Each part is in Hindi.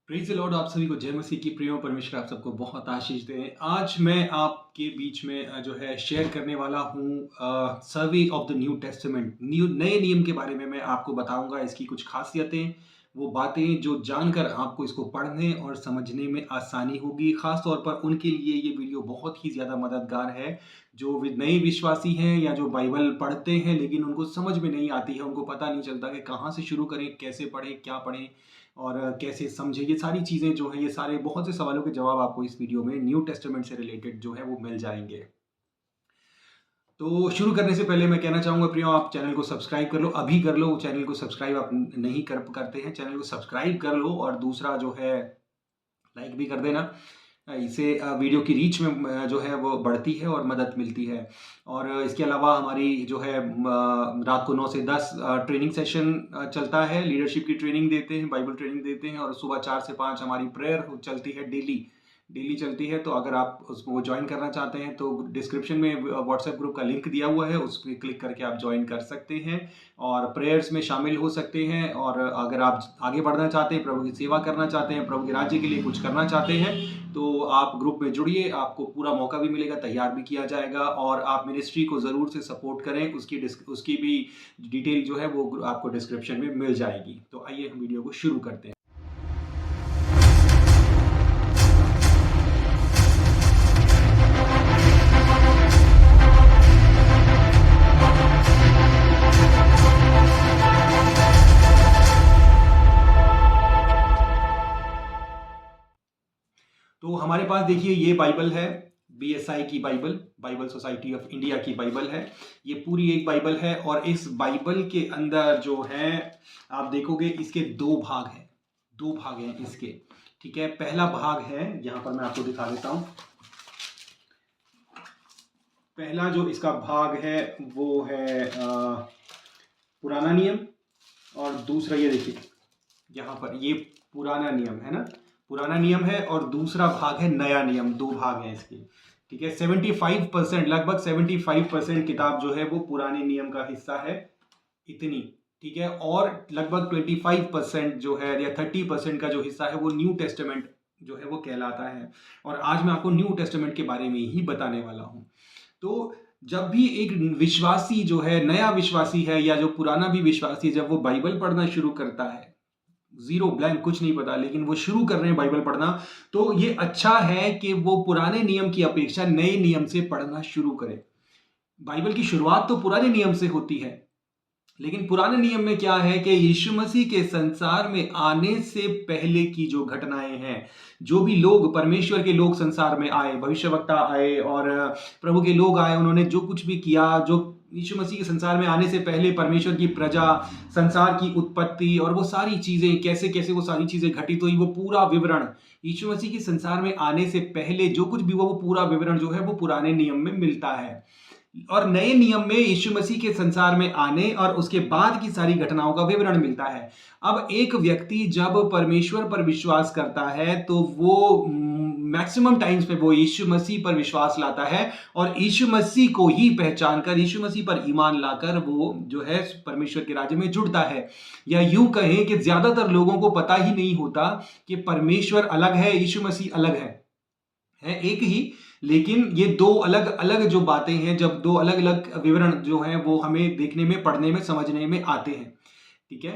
Praise the Lord. आप सभी को जय मसीह की। प्रिय परमेश्वर आप सबको बहुत आशीष दे। आज मैं आपके बीच में जो है शेयर करने वाला हूँ survey of the new testament. नए नियम के बारे में मैं आपको बताऊंगा, इसकी कुछ खासियतें, वो बातें जो जानकर आपको इसको पढ़ने और समझने में आसानी होगी। ख़ास तौर पर उनके लिए ये वीडियो बहुत ही ज़्यादा मददगार है जो नए विश्वासी हैं या जो बाइबल पढ़ते हैं लेकिन उनको समझ में नहीं आती है, उनको पता नहीं चलता कि कहाँ से शुरू करें, कैसे पढ़ें, क्या पढ़ें और कैसे समझें। ये सारी चीज़ें जो हैं, ये सारे बहुत से सवालों के जवाब आपको इस वीडियो में न्यू टेस्टामेंट से रिलेटेड जो है वो मिल जाएँगे। तो शुरू करने से पहले मैं कहना चाहूँगा प्रियो, आप चैनल को सब्सक्राइब कर लो, अभी कर लो। चैनल को सब्सक्राइब आप नहीं करते हैं, चैनल को सब्सक्राइब कर लो और दूसरा जो है लाइक भी कर देना। इससे वीडियो की रीच में जो है वो बढ़ती है और मदद मिलती है। और इसके अलावा हमारी जो है रात को 9 से 10 ट्रेनिंग सेशन चलता है। लीडरशिप की ट्रेनिंग देते हैं, बाइबल ट्रेनिंग देते हैं और सुबह 4 से 5 हमारी प्रेयर चलती है, डेली डेली चलती है। तो अगर आप उसको ज्वाइन करना चाहते हैं तो डिस्क्रिप्शन में व्हाट्सएप ग्रुप का लिंक दिया हुआ है, उस पर क्लिक करके आप ज्वाइन कर सकते हैं और प्रेयर्स में शामिल हो सकते हैं। और अगर आप आगे बढ़ना चाहते हैं, प्रभु की सेवा करना चाहते हैं, प्रभु के राज्य के लिए कुछ करना चाहते हैं, तो आप ग्रुप में जुड़िए। आपको पूरा मौका भी मिलेगा, तैयार भी किया जाएगा और आप मिनिस्ट्री को ज़रूर से सपोर्ट करें। उसकी भी डिटेल जो है वो आपको डिस्क्रिप्शन में मिल जाएगी। तो आइए हम वीडियो को शुरू करते हैं। तो हमारे पास देखिए ये बाइबल है, बीएसआई की Bible, Bible society of India की बाइबल है। ये पूरी एक बाइबल है और इस बाइबल के अंदर जो है आप देखोगे इसके दो भाग हैं, दो भाग हैं इसके। ठीक है, पहला भाग है, यहां पर मैं आपको दिखा देता हूं। पहला जो इसका भाग है वो है पुराना नियम और दूसरा ये देखिए यहाँ पर ये पुराना नियम है ना, पुराना नियम है और दूसरा भाग है नया नियम। दो भाग हैं इसके। ठीक है, 75% लगभग 75% किताब जो है वो पुराने नियम का हिस्सा है, इतनी। ठीक है, और लगभग 25% जो है या 30% का जो हिस्सा है वो न्यू टेस्टामेंट जो है वो कहलाता है। और आज मैं आपको न्यू टेस्टामेंट के बारे में ही बताने वाला हूँ। तो जब भी एक विश्वासी जो है, नया विश्वासी है या जो पुराना भी विश्वासी, जब वो बाइबल पढ़ना शुरू करता है, जीरो ब्लैंक, कुछ नहीं पता, लेकिन वो शुरू कर रहे हैं बाइबल पढ़ना, तो ये अच्छा है कि वो पुराने नियम की अपेक्षा नए नियम से पढ़ना शुरू करें। बाइबल की शुरुआत तो पुराने नियम से होती है, लेकिन पुराने नियम में क्या है कि यीशु मसीह के संसार में आने से पहले की जो घटनाएं हैं, जो भी लोग, परमेश्वर के लोग संसार में आए, भविष्यवक्ता आए और प्रभु के लोग आए, उन्होंने जो कुछ भी किया, जो यीशु मसीह के संसार में आने से पहले परमेश्वर की प्रजा, संसार की उत्पत्ति और वो सारी चीजें कैसे कैसे वो सारी चीजें घटित हुई, वो पूरा विवरण यीशु मसीह के संसार में आने से पहले जो कुछ भी हुआ, वो पूरा विवरण जो है वो पुराने नियम में मिलता है। और नए नियम में यीशु मसीह के संसार में आने और उसके बाद की सारी घटनाओं का विवरण मिलता है। अब एक व्यक्ति जब परमेश्वर पर विश्वास करता है तो वो मैक्सिमम टाइम्स पे वो यीशु मसीह पर विश्वास लाता है और यीशु मसीह को ही पहचान कर, यीशु मसीह पर ईमान लाकर वो जो है परमेश्वर के राज्य में जुड़ता है। या यूं कहें कि ज्यादातर लोगों को पता ही नहीं होता कि परमेश्वर अलग है, यीशु मसीह अलग है एक ही, लेकिन ये दो अलग अलग जो बातें हैं, जब दो अलग अलग विवरण जो हैं वो हमें देखने में, पढ़ने में, समझने में आते हैं। ठीक है,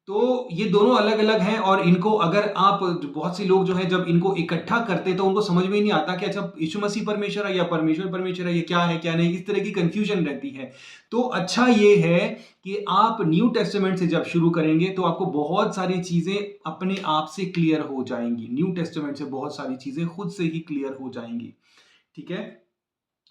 तो ये दोनों अलग अलग हैं और इनको अगर आप, बहुत से लोग जो है जब इनको इकट्ठा करते तो उनको समझ में ही नहीं आता कि अच्छा यीशु मसीह परमेश्वर है या परमेश्वर परमेश्वर है, ये क्या है क्या नहीं, इस तरह की कंफ्यूजन रहती है। तो अच्छा ये है कि आप न्यू टेस्टामेंट से जब शुरू करेंगे तो आपको बहुत सारी चीजें अपने आप से क्लियर हो जाएंगी। न्यू टेस्टामेंट से बहुत सारी चीजें खुद से ही क्लियर हो जाएंगी। ठीक है,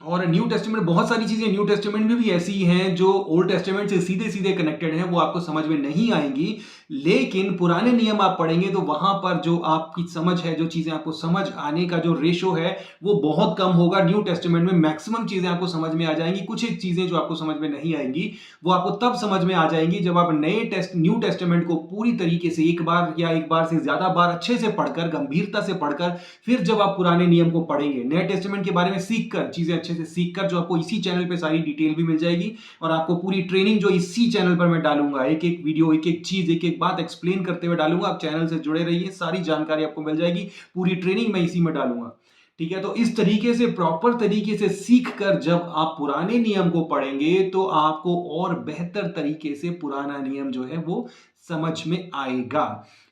और न्यू टेस्टामेंट, बहुत सारी चीजें न्यू टेस्टामेंट में भी ऐसी हैं जो ओल्ड टेस्टामेंट से सीधे सीधे कनेक्टेड हैं, वो आपको समझ में नहीं आएंगी। लेकिन पुराने नियम आप पढ़ेंगे तो वहां पर जो आपकी समझ है, जो चीजें आपको समझ आने का जो रेशो है वो बहुत कम होगा। न्यू टेस्टामेंट में मैक्सिमम चीजें आपको समझ में आ जाएंगी। कुछ एक चीजें जो आपको समझ में नहीं आएंगी वो आपको तब समझ में आ जाएंगी जब आप न्यू टेस्टामेंट को पूरी तरीके से एक बार या एक बार से ज्यादा बार अच्छे से पढ़कर, गंभीरता से पढ़कर, फिर जब आप पुराने नियम को पढ़ेंगे, नए टेस्टामेंट के बारे में सीखकर, चीजें अच्छे से सीखकर, जो आपको इसी चैनल पे सारी डिटेल भी मिल जाएगी और आपको पूरी ट्रेनिंग जो इसी चैनल पर मैं डालूंगा, एक एक वीडियो, एक एक चीज, एक एक एक बात एक्सप्लेन करते हुए डालूंगा। आप चैनल से जुड़े रहिए, सारी जानकारी आपको मिल जाएगी, पूरी ट्रेनिंग मैं इसी में डालूंगा। ठीक है, तो इस तरीके से प्रॉपर तरीके से सीख कर जब आप पुराने नियम को पढ़ेंगे तो आपको और बेहतर तरीके से पुराना नियम जो है वो समझ में आएगा।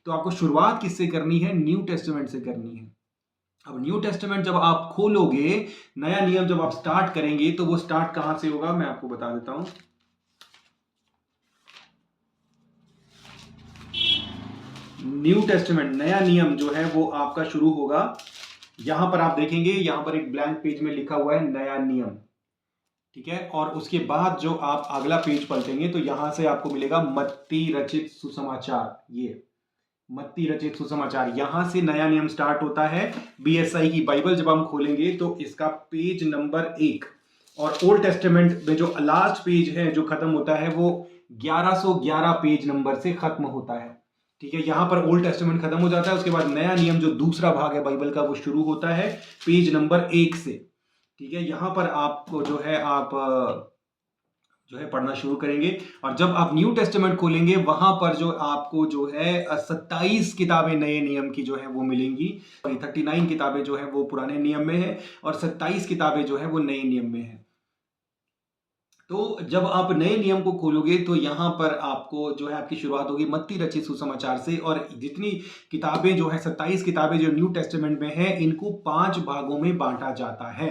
तो आपको शुरुआत किससे करनी है? न्यू टेस्टामेंट से करनी है। अब न्यू टेस्टामेंट जब आप खोलोगे, नया नियम जब आप स्टार्ट करेंगे, तो वो स्टार्ट कहां से होगा मैं आपको बता देता हूं। न्यू टेस्टामेंट नया नियम जो है वो आपका शुरू होगा, यहां पर आप देखेंगे, यहां पर एक ब्लैंक पेज में लिखा हुआ है नया नियम। ठीक है, और उसके बाद जो आप अगला पेज पलटेंगे तो यहां से आपको मिलेगा मत्ती रचित सुसमाचार। ये मत्ती रचित सुसमाचार, यहां से नया नियम स्टार्ट होता है। बीएसआई की बाइबल जब हम खोलेंगे तो इसका पेज नंबर 1 और ओल्ड टेस्टामेंट में जो लास्ट पेज है जो खत्म होता है वो 1111 पेज नंबर से खत्म होता है। ठीक है, यहां पर ओल्ड टेस्टामेंट खत्म हो जाता है, उसके बाद नया नियम जो दूसरा भाग है बाइबल का वो शुरू होता है पेज नंबर 1 से। ठीक है, यहां पर आपको जो है आप जो है पढ़ना शुरू करेंगे, और जब आप न्यू टेस्टामेंट खोलेंगे वहां पर जो आपको जो है 27 किताबें नए नियम की जो है वो मिलेंगी। 39 किताबें जो है वो पुराने नियम में है और 27 किताबें जो है वो नए नियम में है। तो जब आप नए नियम को खोलोगे तो यहां पर आपको जो है आपकी शुरुआत होगी मत्ती रचित सुसमाचार से, और जितनी किताबें जो है 27 किताबें जो न्यू टेस्टामेंट में है इनको 5 भागों में बांटा जाता है।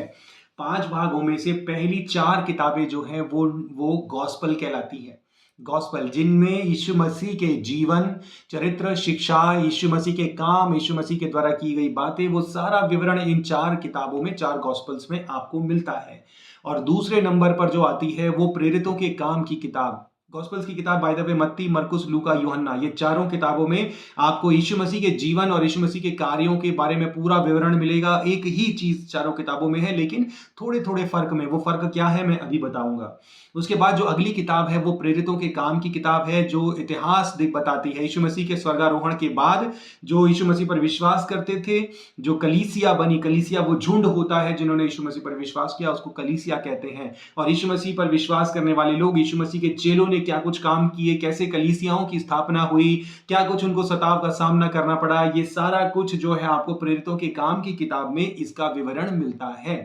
5 भागों में से पहली 4 किताबें जो है वो गॉस्पल कहलाती है। गॉस्पल जिनमें यीशु मसीह के जीवन, चरित्र, शिक्षा, यीशु मसीह के काम, यीशु मसीह के द्वारा की गई बातें, वो सारा विवरण इन 4 किताबों में, 4 गॉस्पल्स में आपको मिलता है। और दूसरे नंबर पर जो आती है वो प्रेरितों के काम की किताब, गॉस्पल्स की किताब, बाय द वे मत्ती, मरकुस, लूका, यूहन्ना, ये चारों किताबों में आपको यीशु मसीह के जीवन और यीशु मसीह के कार्यों के बारे में पूरा विवरण मिलेगा। एक ही चीज चारों किताबों में है, लेकिन थोड़े थोड़े फर्क में। वो फर्क क्या है मैं अभी बताऊंगा। उसके बाद जो अगली किताब है वो प्रेरितों के काम की किताब है, जो इतिहास बताती है यीशु मसीह के स्वर्गारोहण के बाद जो यीशु मसीह पर विश्वास करते थे, जो कलीसिया बनी। कलीसिया वो झुंड होता है जिन्होंने यीशु मसीह पर विश्वास किया, उसको कलीसिया कहते हैं। और यीशु मसीह पर विश्वास करने वाले लोग, यीशु मसीह के चेलों ने क्या कुछ काम किए, कैसे कलीसियाओं की स्थापना हुई, क्या कुछ उनको सताव का सामना करना पड़ा, ये सारा कुछ जो है आपको प्रेरितों के काम की किताब में इसका विवरण मिलता है।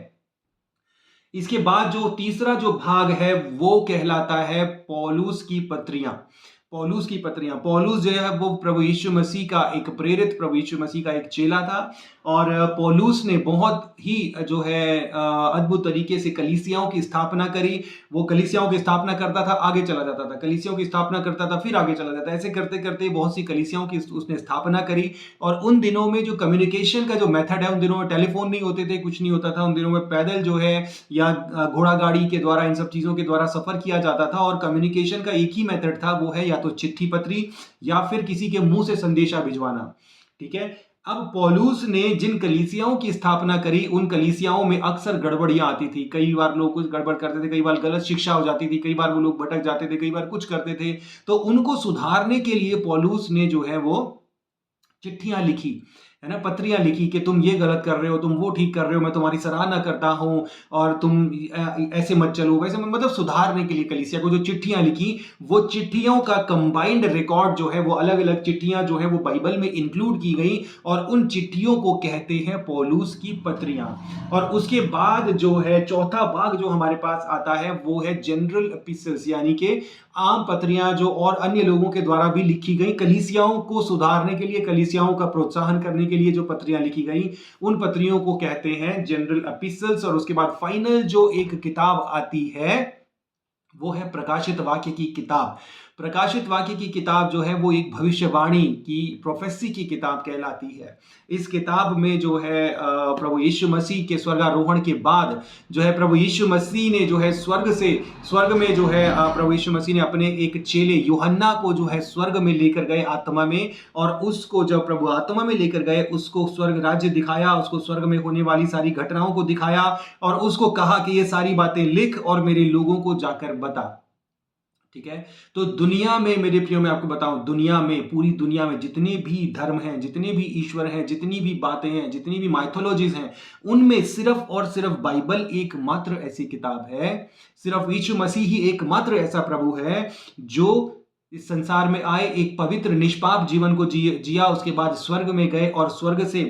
इसके बाद जो तीसरा जो भाग है वो कहलाता है पौलुस की पत्रियां। पौलुस की पत्रियां, पौलुस जो है वो प्रभु यीशु मसीह का एक प्रेरित, प्रभु यीशु मसीह का एक चेला था, और पौलुस ने बहुत ही जो है अद्भुत तरीके से कलीसियाओं की स्थापना करी। वो कलीसियाओं की स्थापना करता था, आगे चला जाता था, कलीसियाओं की स्थापना करता था, फिर आगे चला जाता, ऐसे करते करते बहुत सी कलीसियाओं की उसने स्थापना करी। और उन दिनों में जो कम्युनिकेशन का जो मेथड है, उन दिनों में टेलीफोन नहीं होते थे, कुछ नहीं होता था, उन दिनों में पैदल जो है या घोड़ा गाड़ी के द्वारा, इन सब चीजों के द्वारा सफर किया जाता था। और कम्युनिकेशन का एक ही मेथड था, वो है या तो चिट्ठी पत्री या फिर किसी के मुंह से संदेशा भिजवाना। ठीक है, अब पौलुस ने जिन कलीसियाओं की स्थापना करी उन कलीसियाओं में अक्सर गड़बड़ियां आती थी। कई बार लोग कुछ गड़बड़ करते थे, कई बार गलत शिक्षा हो जाती थी, कई बार वो लोग भटक जाते थे, कई बार कुछ करते थे। तो उनको सुधारने के लिए पौलुस ने जो है वो चिट्ठियां लिखी, है ना, पत्रियां लिखी कि तुम ये गलत कर रहे हो, तुम वो ठीक कर रहे हो, मैं तुम्हारी सराहना करता हूं, और तुम ऐसे मत चलो वैसे, मतलब सुधारने के लिए कलीसिया को जो चिट्ठियां लिखी, वो चिट्ठियों का कंबाइंड रिकॉर्ड जो है वो अलग अलग चिट्ठियां जो है वो बाइबल में इंक्लूड की गई, और उन चिट्ठियों को कहते हैं पौलुस की पत्रियां। और उसके बाद जो है चौथा भाग जो हमारे पास आता है वो है जनरल एपिस्टल्स, यानी कि आम पत्रियां जो और अन्य लोगों के द्वारा भी लिखी गई, कलीसियाओं को सुधारने के लिए, कलीसियाओं का प्रोत्साहन करने के लिए जो पत्रियां लिखी गई, उन पत्रियों को कहते हैं जनरल एपिस्टल्स। और उसके बाद फाइनल जो एक किताब आती है वो है प्रकाशित वाक्य की किताब। प्रकाशित वाक्य की किताब जो है वो एक भविष्यवाणी की, प्रोफेसी की किताब कहलाती है। इस किताब में जो है प्रभु यीशु मसीह के स्वर्गारोहण के बाद जो है प्रभु यीशु मसीह ने जो है स्वर्ग में जो है प्रभु यीशु मसीह ने अपने एक चेले यूहन्ना को जो है स्वर्ग में लेकर गए आत्मा में, और उसको जब प्रभु आत्मा में लेकर गए उसको स्वर्ग राज्य दिखाया, उसको स्वर्ग में होने वाली सारी घटनाओं को दिखाया, और उसको कहा कि ये सारी बातें लिख और मेरे लोगों को जाकर बता। ठीक है, तो दुनिया में मेरे प्रियो, मैं आपको बताऊं, दुनिया में, पूरी दुनिया में जितने भी धर्म हैं, जितने भी ईश्वर हैं, जितनी भी बातें हैं, जितनी भी माइथोलॉजीज हैं, उनमें सिर्फ और सिर्फ बाइबल एकमात्र ऐसी किताब है, सिर्फ यीशु मसीह ही एकमात्र ऐसा प्रभु है जो इस संसार में आए, एक पवित्र निष्पाप जीवन को जिया, उसके बाद स्वर्ग में गए और स्वर्ग से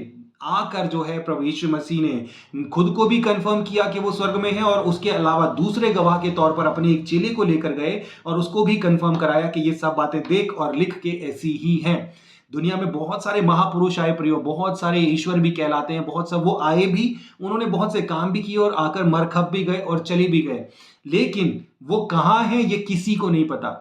आकर जो है प्रभु यीशु मसीह ने खुद को भी कंफर्म किया कि वो स्वर्ग में है, और उसके अलावा दूसरे गवाह के तौर पर अपने एक चेले को लेकर गए और उसको भी कंफर्म कराया कि ये सब बातें देख और लिख के ऐसी ही हैं। दुनिया में बहुत सारे महापुरुष आए प्रियो, बहुत सारे ईश्वर भी कहलाते हैं, बहुत सब वो आए भी, उन्होंने बहुत से काम भी किए और आकर मरखप भी गए और चले भी गए, लेकिन वो कहाँ हैं ये किसी को नहीं पता।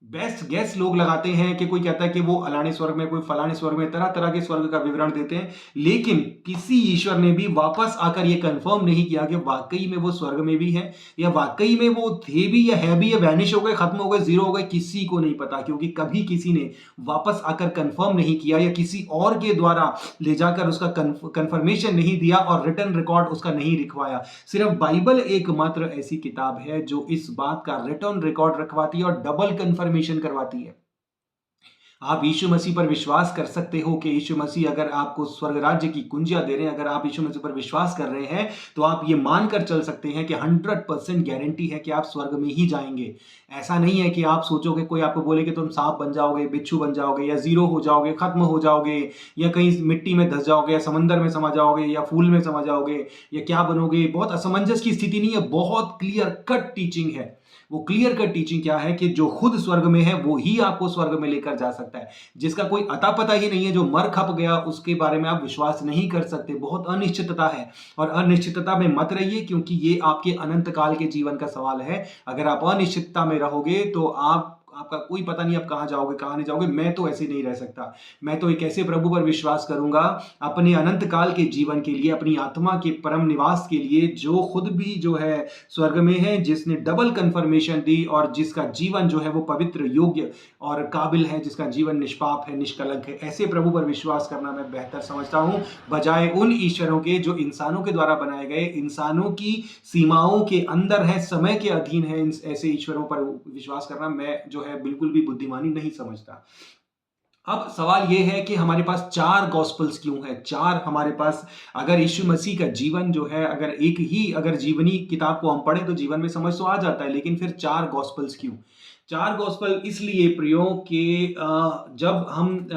बेस्ट गेस लोग लगाते हैं कि कोई कहता है कि वो अलाने स्वर्ग में, कोई फलाने स्वर्ग में, तरह तरह के स्वर्ग का विवरण देते हैं, लेकिन किसी ईश्वर ने भी वापस आकर ये कंफर्म नहीं किया कि वाकई में वो स्वर्ग में भी है, या वाकई में वो थे भी या है भी, या वैनिश हो गए, खत्म हो गए, जीरो हो गए, किसी को नहीं पता, क्योंकि कभी किसी ने वापस आकर कंफर्म नहीं किया या किसी और के द्वारा ले जाकर उसका कंफर्मेशन नहीं दिया और रिटर्न रिकॉर्ड उसका नहीं लिखवाया। सिर्फ बाइबल एकमात्र ऐसी किताब है जो इस बात का रिटर्न रिकॉर्ड रखवाती है और डबल कंफर्मेशन करवाती है। आप यीशु मसीह पर विश्वास कर सकते हो कि यीशु मसीह अगर आपको स्वर्ग राज्य की कुंजियां दे रहे हैं, अगर आप यीशु मसीह पर विश्वास कर रहे हैं, तो आप ये मानकर चल सकते हैं कि 100% गारंटी है कि आप स्वर्ग में ही जाएंगे। ऐसा नहीं है कि आप सोचोगे, कोई आपको बोले कि तुम सांप बन जाओगे, बिच्छू बन जाओगे, या जीरो हो जाओगे, खत्म हो जाओगे, या कहीं मिट्टी में धस जाओगे, या समंदर में समा जाओगे, या फूल में समा जाओगे, या क्या बनोगे। बहुत असमंजस की स्थिति नहीं है, बहुत क्लियर कट टीचिंग है। वो क्लियर कट टीचिंग क्या है कि जो खुद स्वर्ग में है वो ही आपको स्वर्ग में लेकर जा सकता है। जिसका कोई अता पता ही नहीं है, जो मर खप गया, उसके बारे में आप विश्वास नहीं कर सकते। बहुत अनिश्चितता है, और अनिश्चितता में मत रहिए, क्योंकि ये आपके अनंत काल के जीवन का सवाल है। अगर आप अनिश्चितता में रहोगे तो आपका कोई पता नहीं आप कहां जाओगे, कहां नहीं जाओगे। मैं तो ऐसे नहीं रह सकता। मैं तो एक ऐसे प्रभु पर विश्वास करूंगा अपने अनंत काल के जीवन के लिए, अपनी आत्मा के परम निवास के लिए, जो खुद भी जो है स्वर्ग में है, जिसने डबल कंफर्मेशन दी, और जिसका जीवन जो है वो पवित्र, योग्य और काबिल है, जिसका जीवन निष्पाप है, निष्कलंक है। ऐसे प्रभु पर विश्वास करना मैं बेहतर समझता हूं, बजाय उन ईश्वरों के जो इंसानों के द्वारा बनाए गए, इंसानों की सीमाओं के अंदर है, समय के अधीन है। ऐसे ईश्वरों पर विश्वास करना मैं जो है बिल्कुल भी बुद्धिमानी नहीं समझता। अब सवाल यह है कि हमारे पास 4 गॉस्पल्स क्यों है? 4 हमारे पास, अगर यीशु मसीह का जीवन जो है, अगर एक ही अगर जीवनी किताब को हम पढ़ें तो जीवन में समझ तो आ जाता है, लेकिन फिर 4 गॉस्पल्स क्यों? 4 गॉस्पल इसलिए प्रियो कि जब हम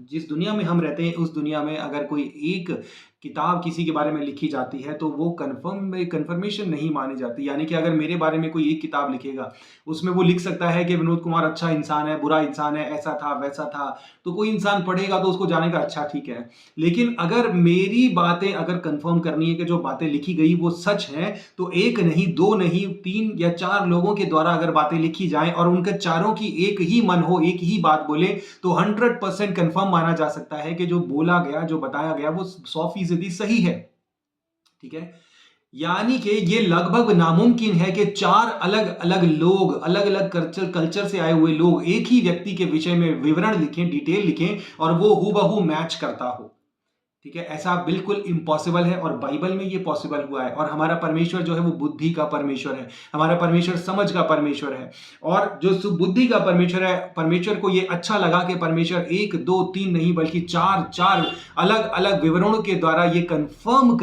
जिस दुनिया में हम रहते हैं, उस दुनिया में अगर कोई एक किताब किसी के बारे में लिखी जाती है तो वो कंफर्मेशन नहीं मानी जाती। यानी कि अगर मेरे बारे में कोई एक किताब लिखेगा, उसमें वो लिख सकता है कि विनोद कुमार अच्छा इंसान है, बुरा इंसान है, ऐसा था, वैसा था, तो कोई इंसान पढ़ेगा तो उसको जानेगा अच्छा ठीक है। लेकिन अगर मेरी बातें अगर कंफर्म करनी है कि जो बातें लिखी गई वो सच है, तो एक नहीं, 2 नहीं, 3 या 4 लोगों के द्वारा अगर बातें लिखी जाएं और उनके चारों की एक ही मन हो, एक ही बात बोले, तो 100% कंफर्म माना जा सकता है कि जो बोला गया, जो बताया गया, वो 100% सही है। ठीक है, यानी कि ये लगभग नामुमकिन है कि 4 अलग अलग लोग, अलग अलग कल्चर से आए हुए लोग एक ही व्यक्ति के विषय में विवरण लिखें, डिटेल लिखें, और वो हूबहू मैच करता हो। ठीक है, ऐसा बिल्कुल इम्पॉसिबल है, और बाइबल में ये पॉसिबल हुआ है। और हमारा परमेश्वर जो है वो बुद्धि का परमेश्वर है, हमारा परमेश्वर समझ का परमेश्वर है, और जो सुबुद्धि का परमेश्वर है, परमेश्वर को ये अच्छा लगा कि परमेश्वर 1, 2, 3 नहीं बल्कि 4 अलग अलग विवरणों के द्वारा ये कंफर्म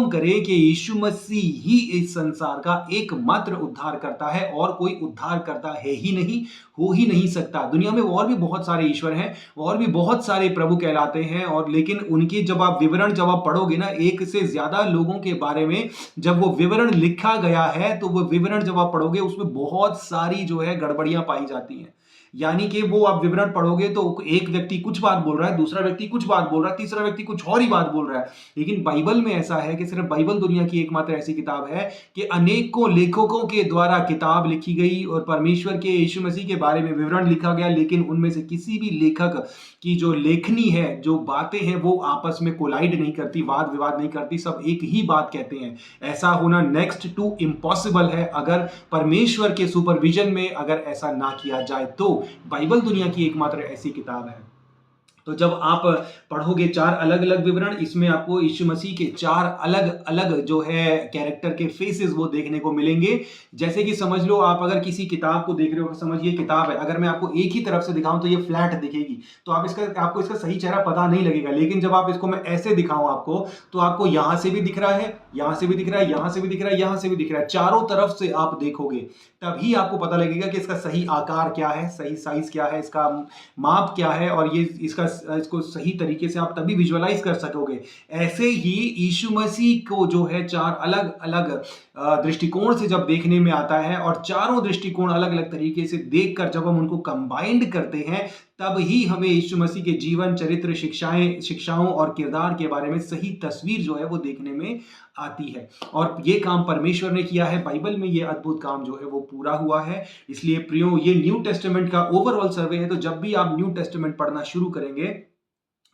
करे कि यीशु मसीह ही इस संसार का एकमात्र उद्धार करता है, और कोई उद्धार करता है ही नहीं, हो ही नहीं सकता। दुनिया में और भी बहुत सारे ईश्वर हैं, और भी बहुत सारे प्रभु कहलाते हैं, और लेकिन उनकी जब आप विवरण जब आप पढ़ोगे ना, एक से ज्यादा लोगों के बारे में जब वो विवरण लिखा गया है, तो वो विवरण जब आप पढ़ोगे उसमें बहुत सारी जो है गड़बड़ियां पाई जाती हैं। यानी कि वो आप विवरण पढ़ोगे तो एक व्यक्ति कुछ बात बोल रहा है, दूसरा व्यक्ति कुछ बात बोल रहा है, तीसरा व्यक्ति कुछ और ही बात बोल रहा है। लेकिन बाइबल में ऐसा है कि सिर्फ बाइबल दुनिया की एकमात्र ऐसी किताब है कि अनेकों लेखकों के द्वारा किताब लिखी गई और परमेश्वर के, यीशु मसीह के बारे में विवरण लिखा गया, लेकिन उनमें से किसी भी लेखक की जो लेखनी है, जो बातें हैं, वो आपस में कोलाइड नहीं करती, वाद विवाद नहीं करती, सब एक ही बात कहते हैं। ऐसा होना नेक्स्ट टू इम्पॉसिबल है अगर परमेश्वर के सुपरविजन में अगर ऐसा ना किया जाए तो। बाइबल दुनिया की एकमात्र ऐसी किताब है। तो जब आप पढ़ोगे 4 अलग अलग विवरण, इसमें आपको यीशु मसीह के 4 अलग अलग जो है कैरेक्टर के फेसेस वो देखने को मिलेंगे। जैसे कि समझ लो, आप अगर किसी किताब को देख रहे हो, समझिए किताब है, अगर मैं आपको एक ही तरफ से दिखाऊं तो ये फ्लैट दिखेगी, तो आपको इसका सही चेहरा पता नहीं लगेगा। लेकिन जब आप इसको मैं ऐसे दिखाऊं आपको, तो आपको यहां से भी दिख रहा है यहाँ से भी दिख रहा है, यहाँ से भी दिख रहा है, यहाँ से भी दिख रहा है, चारों तरफ से आप देखोगे तभी आपको पता लगेगा कि इसका सही आकार क्या है, सही साइज क्या है, इसका माप क्या है, और ये इसको सही तरीके से आप तभी विजुअलाइज कर सकोगे। ऐसे ही यीशु मसीह को जो है चार अलग अलग दृष्टिकोण से जब देखने में आता है, और चारों दृष्टिकोण अलग अलग तरीके से देखकर जब हम उनको कंबाइंड करते हैं, तब ही हमें यीशु मसीह के जीवन, चरित्र, शिक्षाओं और किरदार के बारे में सही तस्वीर जो है वो देखने में आती है। और ये काम परमेश्वर ने किया है, बाइबल में ये अद्भुत काम जो है वो पूरा हुआ है। इसलिए प्रियो, ये न्यू टेस्टामेंट का ओवरऑल सर्वे है। तो जब भी आप न्यू टेस्टामेंट पढ़ना शुरू करेंगे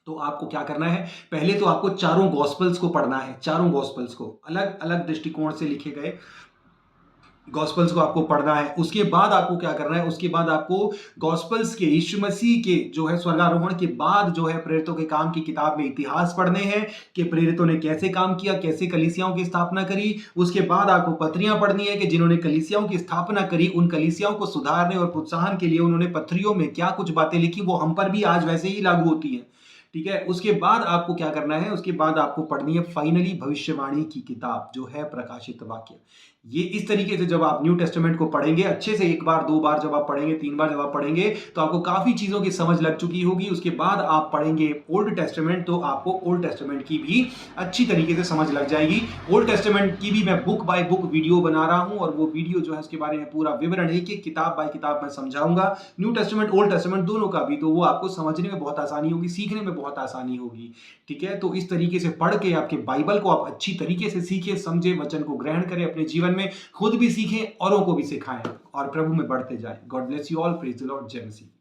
तो आपको क्या करना है, पहले तो आपको चारों गॉस्पल्स को पढ़ना है, चारों गॉस्पल्स को अलग अलग दृष्टिकोण से लिखे गए गॉस्पल्स को आपको पढ़ना है। उसके बाद आपको क्या करना है, उसके बाद आपको गॉस्पल्स के, यीशु मसीह के जो है स्वर्गारोहण के बाद जो है प्रेरितों के काम की किताब में इतिहास पढ़ने हैं कि प्रेरितों ने कैसे काम किया, कैसे कलीसियाओं की स्थापना करी। उसके बाद आपको पत्रियां पढ़नी है कि जिन्होंने कलीसियाओं की स्थापना करी, उन कलीसियाओं को सुधारने और प्रोत्साहन के लिए उन्होंने पत्रियों में क्या कुछ बातें लिखी, वो हम पर भी आज वैसे ही लागू होती हैं। ठीक है। उसके बाद आपको क्या करना है, उसके बाद आपको पढ़नी है फाइनली भविष्यवाणी की किताब जो है प्रकाशित वाक्य। ये इस तरीके से जब आप न्यू टेस्टामेंट को पढ़ेंगे अच्छे से, एक बार, दो बार जब आप पढ़ेंगे, तीन बार जब आप पढ़ेंगे, तो आपको काफी चीजों की समझ लग चुकी होगी। उसके बाद आप पढ़ेंगे ओल्ड टेस्टामेंट, तो आपको ओल्ड टेस्टामेंट की भी अच्छी तरीके से समझ लग जाएगी। ओल्ड टेस्टामेंट की भी मैं बुक बाय बुक वीडियो बना रहा हूं, और वो वीडियो जो है उसके बारे में पूरा विवरण एक एक किताब बाय किताब मैं समझाऊंगा, न्यू टेस्टामेंट, ओल्ड टेस्टामेंट दोनों का भी। तो वो आपको समझने में बहुत आसानी होगी, सीखने में बहुत आसानी होगी। ठीक है। तो इस तरीके से पढ़ के आपके बाइबल को आप अच्छी तरीके से सीखें, समझे, वचन को ग्रहण करें, अपने जीवन में खुद भी सीखें, औरों को भी सिखाएं, और प्रभु में बढ़ते जाएं। God bless you all. Praise the Lord. जय मसीह।